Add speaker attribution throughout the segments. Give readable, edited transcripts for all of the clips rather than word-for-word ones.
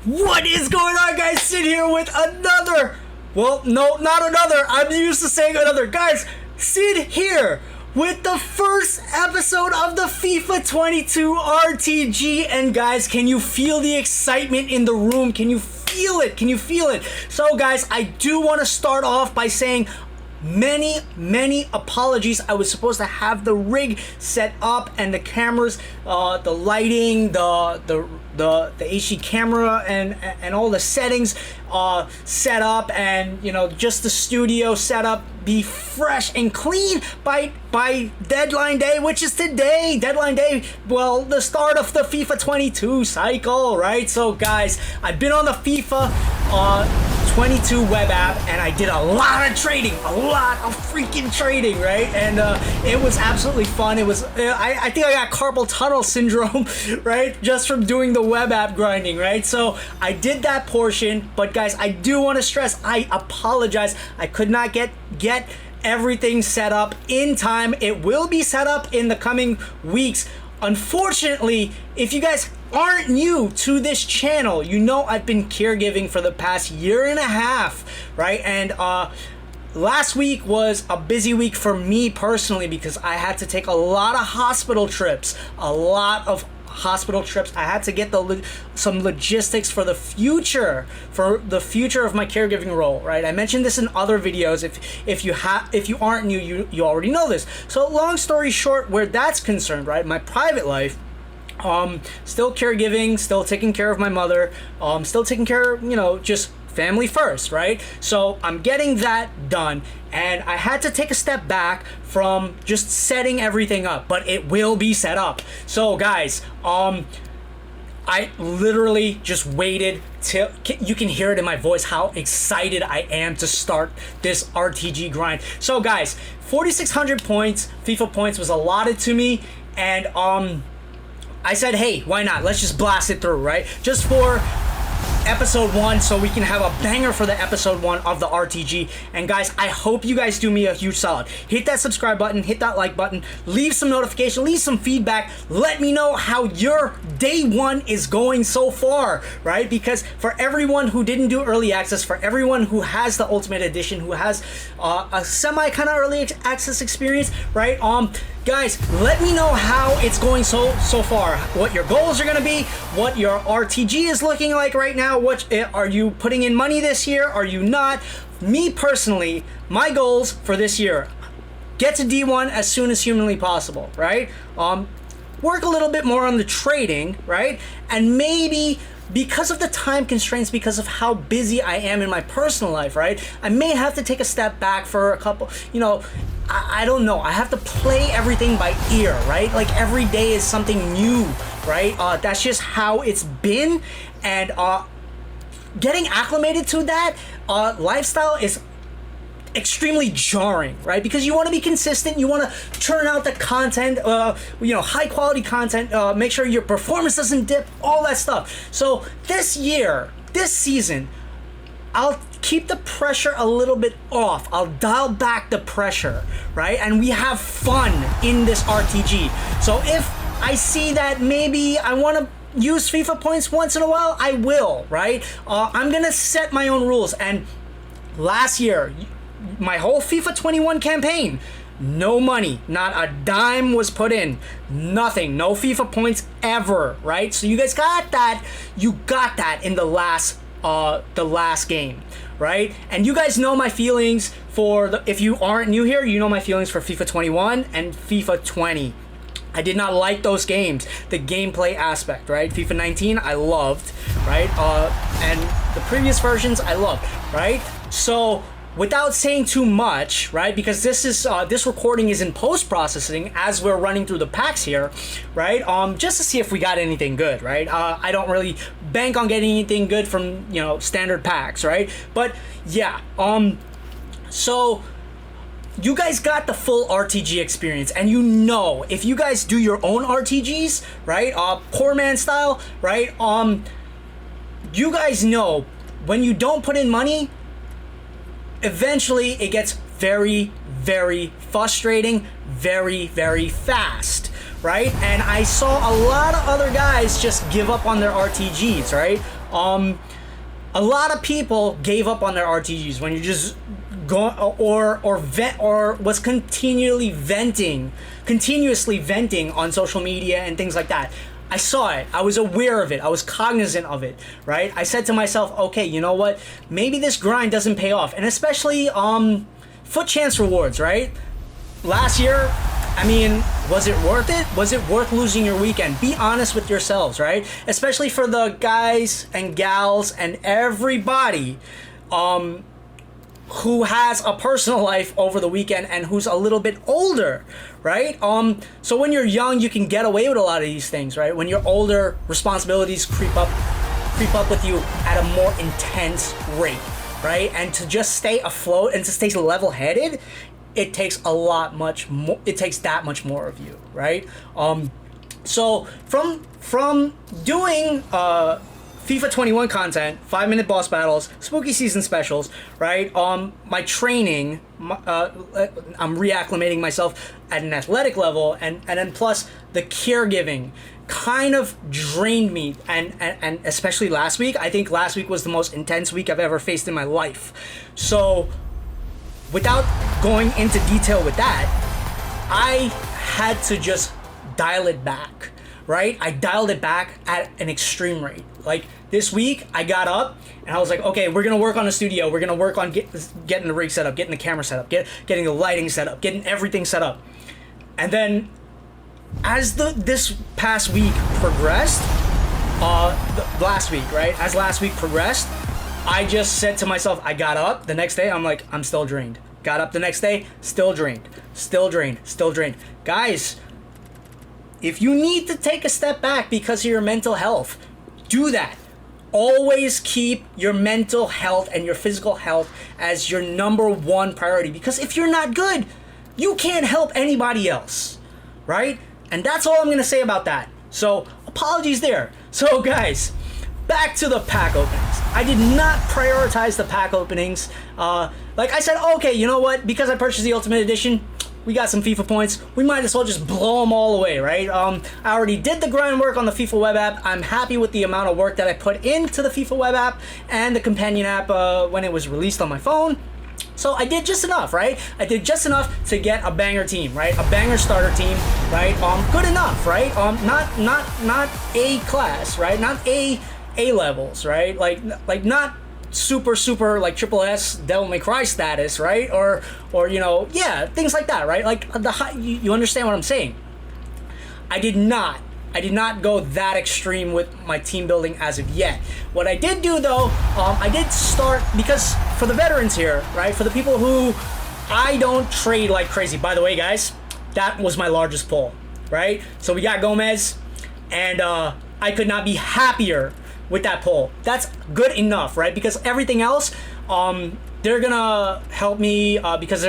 Speaker 1: What is going on, guys? Sid here with another, well, no, not another, I'm used to saying another. Guys, Sid here with the first episode of the FIFA 22 RTG. And guys, can you feel the excitement in the room? Can you feel it? Can you feel it? So guys, I do want to start off by saying many apologies. I was supposed to have the rig set up and the cameras, the lighting, the HD camera and all the settings set up, and you know, just the studio setup be fresh and clean by deadline day, which is today. Deadline day, well, the start of the FIFA 22 cycle, right? So guys, I've been on the FIFA 22 web app and I did a lot of trading, a lot of freaking trading, right? And it was absolutely fun. It was I think I got carpal tunnel syndrome right, just from doing the web app grinding, right? So I did that portion, but guys, I do want to stress, I apologize, I could not get everything set up in time. It will be set up in the coming weeks. Unfortunately, if you guys aren't new to this channel, you know I've been caregiving for the past year and a half, right? And last week was a busy week for me personally because I had to take a lot of hospital trips, I had to get some logistics for the future of my caregiving role, right? I mentioned this in other videos. If you aren't new, you already know this. So long story short, where that's concerned, right, my private life, still caregiving, still taking care of my mother, still taking care of, you know, just family first, right? So I'm getting that done, and I had to take a step back from just setting everything up, but it will be set up. So guys, I literally just waited till you can hear it in my voice how excited I am to start this RTG grind. So guys, 4,600 points, FIFA points was allotted to me, and I said, hey, why not? Let's just blast it through, right? Just for episode 1, so we can have a banger for the episode 1 of the RTG. And guys, I hope you guys do me a huge solid. Hit that subscribe button, hit that like button, leave some notification, leave some feedback. Let me know how your day 1 is going so far, right? Because for everyone who didn't do early access, for everyone who has the Ultimate Edition, who has a semi kind of early access experience, right? Guys, let me know how it's going so far. What your goals are gonna be, what your RTG is looking like right now. What are you putting in money this year? Are you not? Me personally, my goals for this year: get to D1 as soon as humanly possible, right? Work a little bit more on the trading, right? And maybe, because of the time constraints, because of how busy I am in my personal life, right, I may have to take a step back for a couple, you know, I don't know. I have to play everything by ear, right? Like every day is something new, right? That's just how it's been. And getting acclimated to that lifestyle is extremely jarring, right? Because you want to be consistent, you want to turn out the content, you know, high quality content, make sure your performance doesn't dip, all that stuff. So this season, I'll keep the pressure a little bit off. I'll dial back the pressure, right? And we have fun in this RTG. So if I see that maybe I want to use FIFA points once in a while, I will, right? I'm gonna set my own rules. And last year, my whole FIFA 21 campaign, no money, not a dime was put in, nothing, no FIFA points ever, right? So you guys got that. You got that in the last game, right? And you guys know my feelings for if you aren't new here, you know my feelings for FIFA 21 and FIFA 20. I did not like those games, the gameplay aspect, right? FIFA 19 I loved, right? And the previous versions I loved, right? So without saying too much, right, because this recording is in post-processing as we're running through the packs here, right, just to see if we got anything good, right? I don't really bank on getting anything good from, you know, standard packs, right? But yeah, so you guys got the full RTG experience, and you know, if you guys do your own RTGs, right, poor man style, right, you guys know when you don't put in money, eventually it gets very frustrating very fast, right? And I saw a lot of other guys just give up on their RTGs, right? A lot of people gave up on their RTGs when you just go or was continuously venting on social media and things like that. I saw it. I was aware of it. I was cognizant of it, right? I said to myself, okay, you know what? Maybe this grind doesn't pay off. And especially FUT chance rewards, right? Last year, I mean, was it worth it? Was it worth losing your weekend? Be honest with yourselves, right? Especially for the guys and gals and everybody who has a personal life over the weekend and who's a little bit older, right? So when you're young, you can get away with a lot of these things, right? When you're older, responsibilities creep up with you at a more intense rate, right? And to just stay afloat and to stay level-headed, it takes that much more of you, right? So from doing FIFA 21 content, 5-minute boss battles, spooky season specials, right? My training, I'm reacclimating myself at an athletic level, and then plus the caregiving kind of drained me, and especially last week. I think last week was the most intense week I've ever faced in my life. So without going into detail with that, I had to just dial it back, right? I dialed it back at an extreme rate. Like this week, I got up and I was like, okay, we're gonna work on the studio. We're gonna work on getting the rig set up, getting the camera set up, getting the lighting set up, getting everything set up. And then as this past week progressed, last week, right? As last week progressed, I just said to myself, I got up the next day, I'm like, I'm still drained. Got up the next day, still drained. Guys, if you need to take a step back because of your mental health, do that. Always keep your mental health and your physical health as your number one priority, because if you're not good, you can't help anybody else, right? And that's all I'm going to say about that. So, apologies there. So, guys, back to the pack openings. I did not prioritize the pack openings. Like I said, okay, you know what? Because I purchased the Ultimate Edition, we got some FIFA points. We might as well just blow them all away, right? I already did the grind work on the FIFA web app. I'm happy with the amount of work that I put into the FIFA web app and the companion app when it was released on my phone. So I did just enough, right? I did just enough to get a banger team, right? A banger starter team, right? Good enough, right? Not A class, right? Not A levels, right? Like not super like triple S Devil May Cry status, right? Or you know, yeah, things like that, right? Like you understand what I'm saying? I did not go that extreme with my team building as of yet. What I did do though, I did start, because for the veterans here, right? For the people who I don't trade like crazy. By the way, guys, that was my largest pull, right? So we got Gomez, and I could not be happier with that pull. That's good enough, right? Because everything else, they're gonna help me because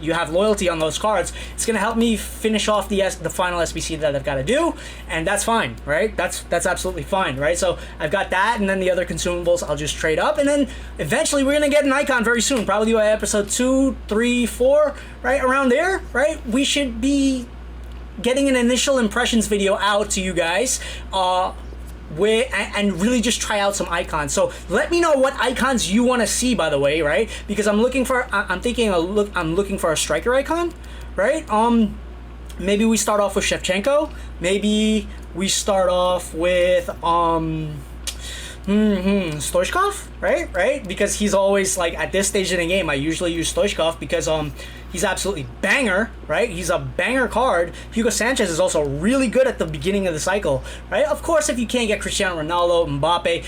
Speaker 1: you have loyalty on those cards. It's gonna help me finish off the final SBC that I've got to do, and that's fine, right? That's absolutely fine, right? So I've got that, and then the other consumables I'll just trade up, and then eventually we're gonna get an icon very soon, probably by episode 2, 3, 4, right around there, right? We should be getting an initial impressions video out to you guys. And really just try out some icons. So let me know what icons you want to see, by the way, right? Because I'm looking for a striker icon, right? Maybe we start off with Shevchenko. Maybe we start off with Stoichkov, right? Because he's always, like, at this stage in the game, I usually use Stoichkov because he's absolutely banger, right? He's a banger card. Hugo Sanchez is also really good at the beginning of the cycle, right? Of course, if you can't get Cristiano Ronaldo, Mbappe,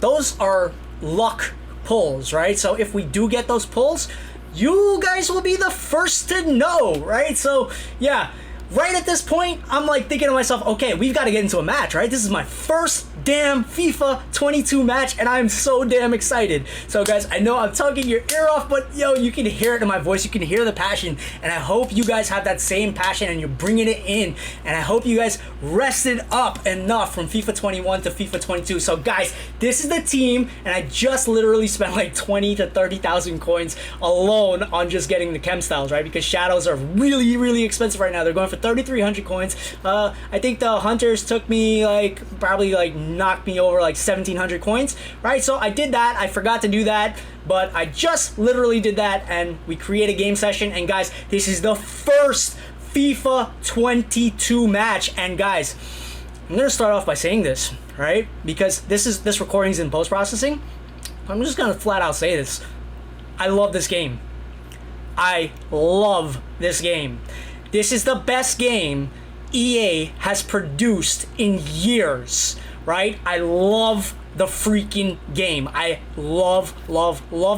Speaker 1: those are luck pulls, right? So if we do get those pulls, you guys will be the first to know, right? So yeah, right at this point, I'm like thinking to myself, okay, we've got to get into a match, right? This is my first damn FIFA 22 match, and I'm so damn excited. So guys, I know I'm talking your ear off, but yo, you can hear it in my voice, you can hear the passion, and I hope you guys have that same passion and you're bringing it in, and I hope you guys rested up enough from FIFA 21 to FIFA 22. So guys, this is the team, and I just literally spent like 20 to 30,000 coins alone on just getting the chem styles, right? Because shadows are really expensive right now. They're going for 3,300 coins. I think the hunters took me probably knocked me over like 17 1700 coins, right? So I did that. I forgot to do that, but I just literally did that, and we create a game session. And guys, this is the first FIFA 22 match. And guys, I'm gonna start off by saying this, right? Because this recording's in post-processing. I'm just gonna flat out say this. I love this game. I love this game. This is the best game EA has produced in years, right? I love the freaking game. I love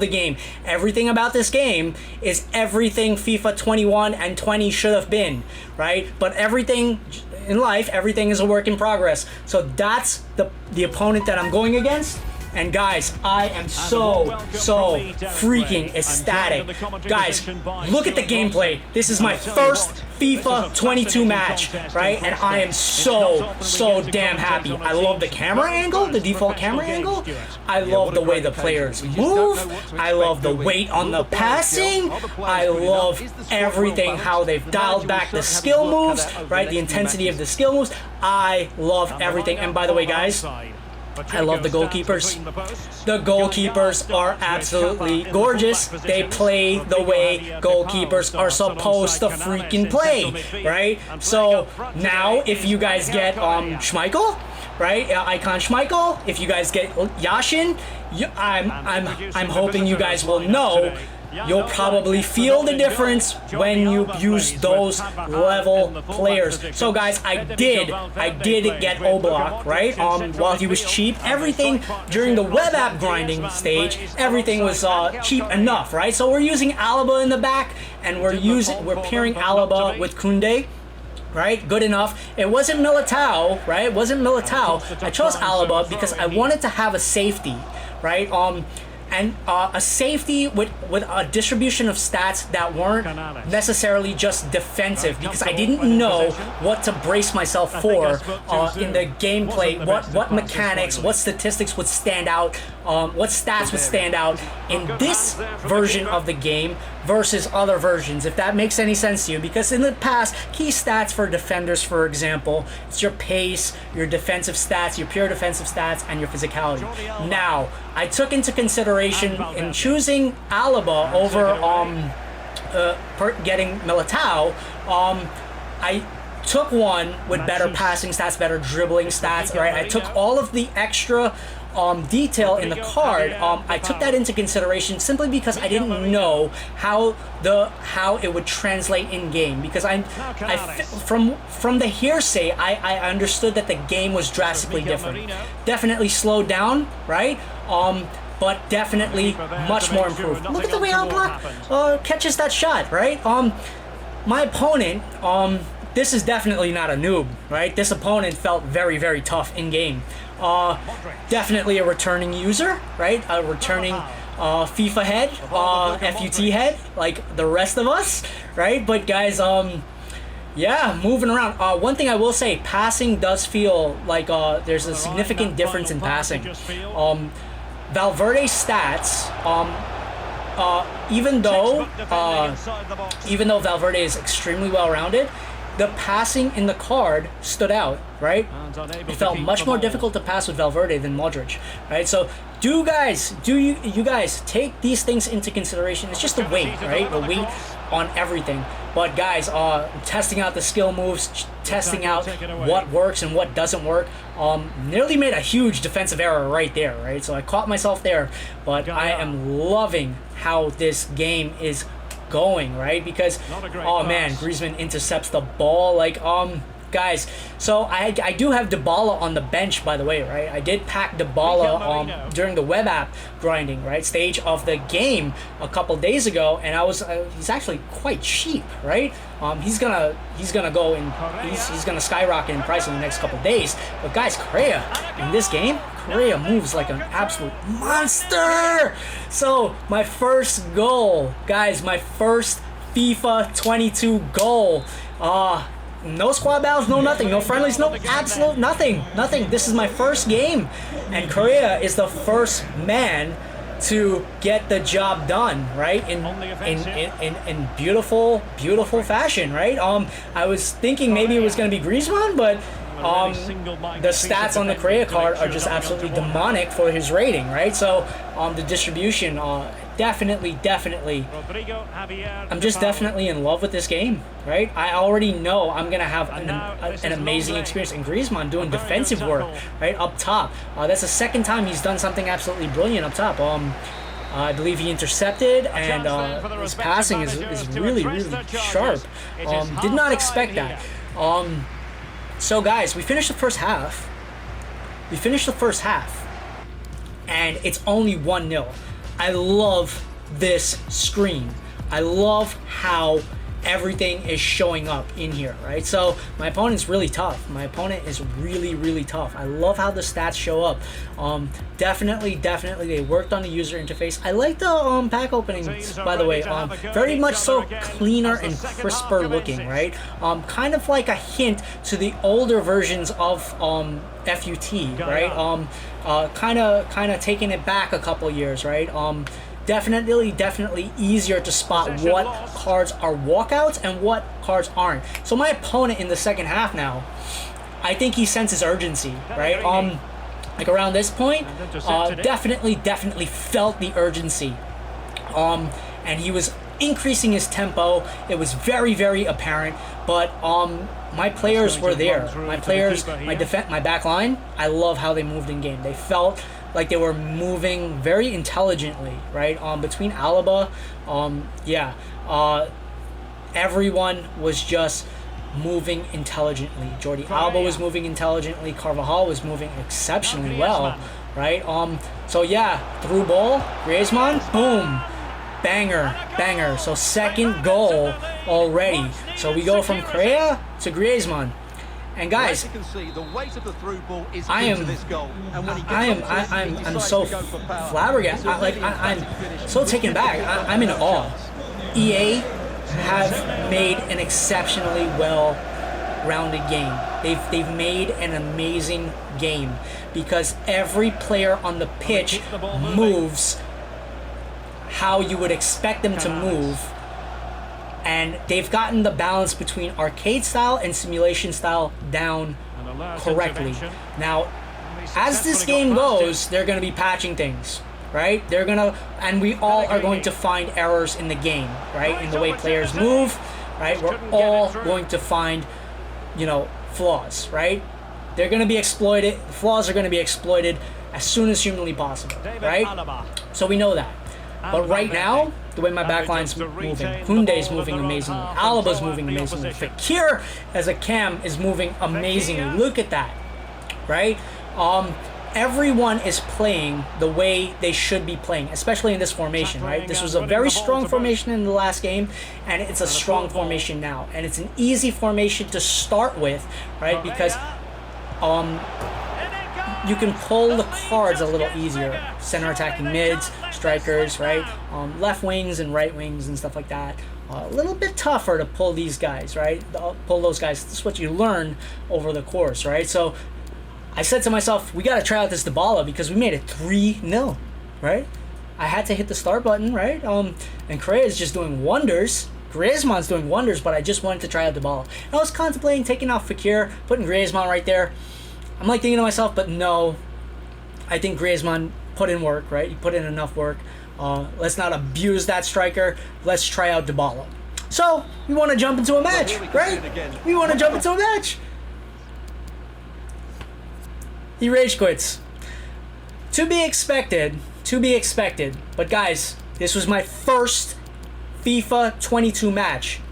Speaker 1: the game. Everything about this game is everything FIFA 21 and 20 should have been, right? But everything in life, everything is a work in progress. So that's the opponent that I'm going against. And guys, I am so freaking ecstatic. Guys, look at the gameplay. This is my first FIFA 22 match, right? And I am so damn happy. I love the camera angle, the default camera angle. I love the way the players move. I love the weight on the passing. I love everything, how they've dialed back the skill moves, right? The intensity of the skill moves. I love everything. And by the way, guys, I love the goalkeepers. The goalkeepers are absolutely gorgeous. They play the way goalkeepers are supposed to freaking play, right? So now, if you guys get Schmeichel, right, Icon Schmeichel, if you guys get Yashin, I'm hoping you guys will know. You'll probably feel the difference when you use those level players. So guys, I did get Oblak, right? While he was cheap, everything during the web app grinding stage, everything was cheap enough, right? So we're using Alaba in the back, and we're pairing Alaba with Koundé. Right, good enough. It wasn't Militao, right? It wasn't Militao. I chose Alaba because I wanted to have a safety, right? And a safety with a distribution of stats that weren't necessarily just defensive, because I didn't know what to brace myself for in the gameplay, what mechanics, what statistics would stand out, what stats would stand out in this version of the game versus other versions, if that makes any sense to you. Because in the past, key stats for defenders, for example, it's your pace, your defensive stats, your pure defensive stats, and your physicality. Now, I took into consideration in choosing Alaba over getting Militao, I took one with better passing stats, better dribbling stats, right? I took all of the extra detail in the card. I took that into consideration simply because I didn't know how it would translate in game, because from the hearsay I understood that the game was drastically different, definitely slowed down, right? But definitely much more improved. Look at the way Oblak catches that shot, right? My opponent, this is definitely not a noob, right? This opponent felt very tough in game. Definitely a returning user, right? A returning FIFA head, FUT head, like the rest of us, right? But guys, yeah, moving around. One thing I will say, passing does feel like there's a significant difference in passing. Valverde's stats, even though Valverde is extremely well-rounded, the passing in the card stood out, right? It felt much more difficult to pass with Valverde than Modric, right? So you guys take these things into consideration? It's just the weight, right? The weight on everything. But guys, testing out the skill moves, testing out what works and what doesn't work, nearly made a huge defensive error right there, right? So I caught myself there, but I am loving how this game is going, right? Because oh man, Griezmann intercepts the ball, like guys. So I do have Dybala on the bench, by the way, right? I did pack Dybala during the web app grinding, right, stage of the game a couple days ago, and he's actually quite cheap, right? He's gonna go and he's gonna skyrocket in price in the next couple days. But guys, Correa in this game, Correa moves like an absolute monster. So my first goal, guys, my first FIFA 22 goal. No squad battles, no nothing, no friendlies, no absolute nothing. This is my first game, and Correa is the first man to get the job done, right? In beautiful fashion, right? I was thinking maybe it was gonna be Griezmann, but the stats on the Correa card are just absolutely demonic for his rating, right? So the distribution, definitely, I'm just definitely in love with this game, right? I already know I'm gonna have an amazing experience. And Griezmann doing defensive work, right, up top. That's the second time he's done something absolutely brilliant up top. I believe he intercepted, and his passing is really sharp. Did not expect that. So guys, we finished the first half. And it's only 1-0. I love this screen. I love how everything is showing up in here, right? So my opponent's really tough. My opponent is really tough. I love how the stats show up. Definitely they worked on the user interface. I like the pack openings, by the way. Very much so cleaner and crisper looking, right? Kind of like a hint to the older versions of FUT, right? Kind of taking it back a couple years, right? Definitely easier to spot what cards are walkouts and what cards aren't. So my opponent in the second half now, I think he senses urgency, right? Like around this point, definitely felt the urgency. And he was increasing his tempo. It was very apparent, but my players were there. My players, my back line, I love how they moved in game. They felt like they were moving very intelligently, right? Between Alaba, everyone was just moving intelligently. Jordi Alba was moving intelligently. Carvajal was moving exceptionally well, right? So yeah, through ball, Griezmann, boom, banger. So second goal already. So we go from Correa to Griezmann. And guys, I'm so flabbergasted. I'm so taken back. I'm in awe. EA have made an exceptionally well-rounded game. They've made an amazing game because every player on the pitch moves how you would expect them to move. And they've gotten the balance between arcade style and simulation style down correctly. Now, as this game goes, they're going to be patching things, right? And we all are going to find errors in the game, right? In the way players move, right? We're all going to find, flaws, right? They're going to be exploited. Flaws are going to be exploited as soon as humanly possible, right? So we know that. But right now, the way my backline's moving, Koundé's moving amazingly, Alaba's moving amazingly, Fekir as a cam is moving amazingly. Look at that, right? Everyone is playing the way they should be playing, especially in this formation, right? This was a very strong formation in the last game, and it's a strong formation now. And it's an easy formation to start with, right? Because you can pull the cards a little easier. Center attacking mids, strikers, right? Left wings and right wings and stuff like that. A little bit tougher to pull these guys, right? Pull those guys. This is what you learn over the course, right? So I said to myself, we got to try out this Dybala because we made it 3-0, right? I had to hit the start button, right? And Correa is just doing wonders. Griezmann's doing wonders, but I just wanted to try out Dybala. And I was contemplating taking off Fekir, putting Griezmann right there. I'm like thinking to myself, but no, I think Griezmann put in work, right? He put in enough work. Let's not abuse that striker. Let's try out Dybala. So, we want to jump into a match, right? We want to jump into a match. He rage quits. To be expected. But guys, this was my first FIFA 22 match.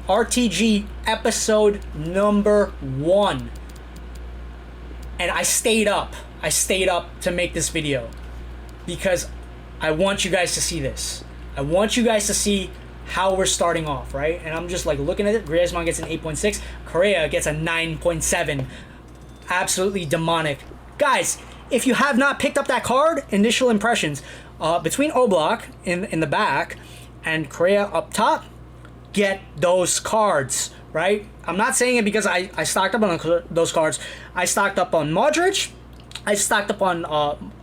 Speaker 1: RTG episode number 1. And I stayed up to make this video because I want you guys to see this. I want you guys to see how we're starting off, right? And I'm just like looking at it. Griezmann gets an 8.6. Correa gets a 9.7. Absolutely demonic. Guys, if you have not picked up that card, initial impressions, between Oblak in the back and Correa up top, get those cards. Right? I'm not saying it because I stocked up on those cards. I stocked up on Modric. I stocked up on,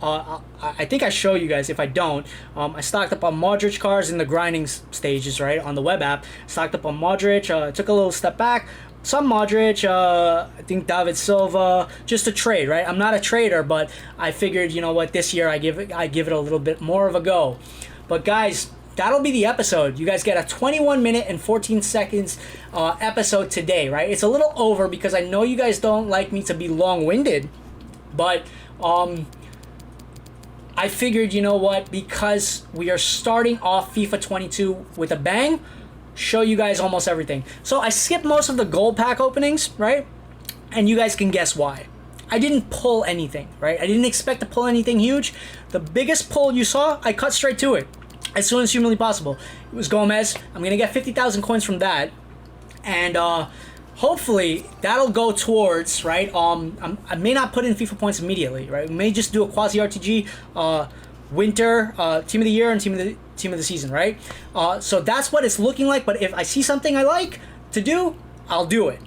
Speaker 1: I think I show you guys if I don't. I stocked up on Modric cards in the grinding stages, right? On the web app. Stocked up on Modric. Took a little step back. some Modric, I think David Silva, just a trade, right? I'm not a trader, but I figured, you know what, this year I give it a little bit more of a go. But guys, that'll be the episode. You guys get a 21 minute and 14 seconds episode today, right? It's a little over because I know you guys don't like me to be long-winded, but I figured, you know what, because we are starting off FIFA 22 with a bang, show you guys almost everything. So I skipped most of the gold pack openings, right? And you guys can guess why. I didn't pull anything, right? I didn't expect to pull anything huge. The biggest pull you saw, I cut straight to it as soon as humanly possible. It was Gomez. I'm going to get 50,000 coins from that. And hopefully that'll go towards, right? I may not put in FIFA points immediately, right? We may just do a Quasi-RTG winter team of the year and team of the season, right? So that's what it's looking like. But if I see something I like to do, I'll do it.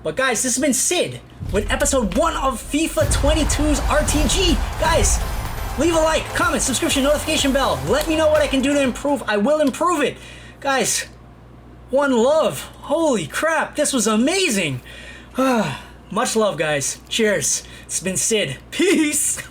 Speaker 1: But guys, this has been Sid with episode 1 of FIFA 22's RTG. Guys, leave a like, comment, subscription, notification bell. Let me know what I can do to improve. I will improve it. Guys, one love. Holy crap, this was amazing. Much love, guys. Cheers. It's been Sid. Peace.